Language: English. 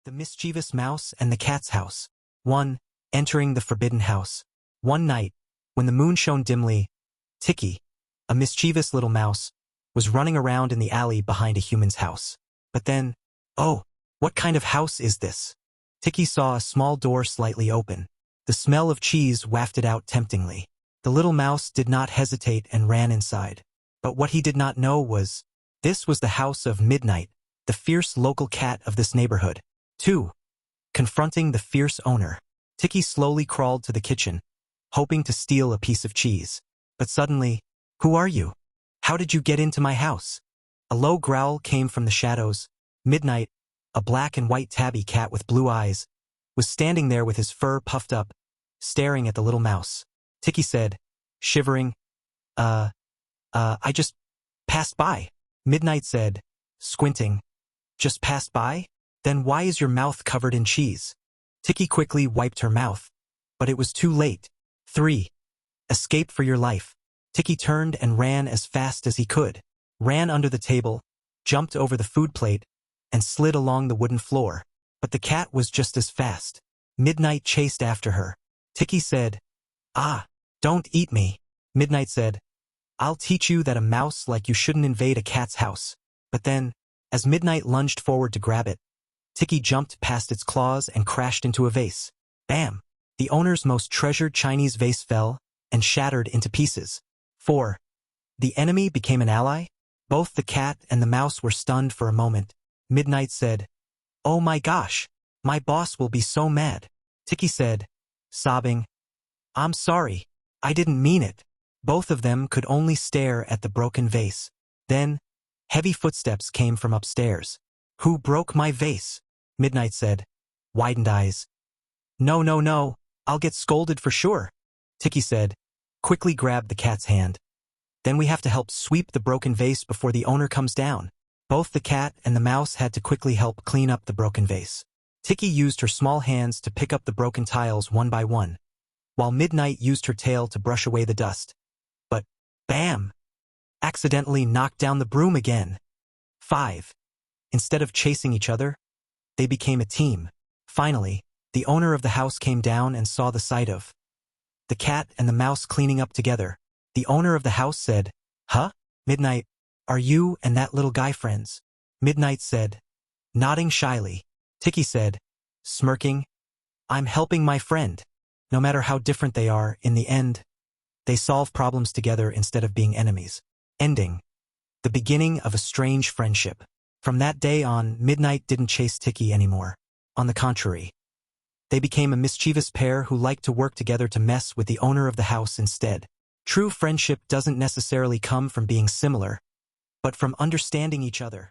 The Mischievous Mouse and the Cat's House. 1. Entering the Forbidden House. One night, when the moon shone dimly, Tikki, a mischievous little mouse, was running around in the alley behind a human's house. But then, oh, what kind of house is this? Tikki saw a small door slightly open. The smell of cheese wafted out temptingly. The little mouse did not hesitate and ran inside. But what he did not know was, this was the house of Midnight, the fierce local cat of this neighborhood. 2. Confronting the fierce owner. Tikki slowly crawled to the kitchen, hoping to steal a piece of cheese. But suddenly, who are you? How did you get into my house? A low growl came from the shadows. Midnight, a black and white tabby cat with blue eyes, was standing there with his fur puffed up, staring at the little mouse. Tikki said, shivering, I just passed by. Midnight said, squinting, just passed by? Then why is your mouth covered in cheese? Tikki quickly wiped her mouth, but it was too late. 3. Escape for your life. Tikki turned and ran as fast as he could, ran under the table, jumped over the food plate, and slid along the wooden floor. But the cat was just as fast. Midnight chased after her. Tikki said, don't eat me. Midnight said, I'll teach you that a mouse like you shouldn't invade a cat's house. But then, as Midnight lunged forward to grab it, Tikki jumped past its claws and crashed into a vase. Bam! The owner's most treasured Chinese vase fell and shattered into pieces. 4. The enemy became an ally? Both the cat and the mouse were stunned for a moment. Midnight said, oh my gosh, my boss will be so mad. Tikki said, sobbing, I'm sorry, I didn't mean it. Both of them could only stare at the broken vase. Then, heavy footsteps came from upstairs. Who broke my vase? Midnight said, widened eyes. No, I'll get scolded for sure. Tikki said, quickly grabbed the cat's hand. Then we have to help sweep the broken vase before the owner comes down. Both the cat and the mouse had to quickly help clean up the broken vase. Tikki used her small hands to pick up the broken tiles one by one, while Midnight used her tail to brush away the dust. But, bam! Accidentally knocked down the broom again. 5. Instead of chasing each other, they became a team. Finally, the owner of the house came down and saw the sight of the cat and the mouse cleaning up together. The owner of the house said, huh? Midnight, are you and that little guy friends? Midnight said, nodding shyly. Tikki said, smirking, I'm helping my friend. No matter how different they are, in the end, they solve problems together instead of being enemies. Ending. The beginning of a strange friendship. From that day on, Midnight didn't chase Tikki anymore. On the contrary, they became a mischievous pair who liked to work together to mess with the owner of the house instead. True friendship doesn't necessarily come from being similar, but from understanding each other.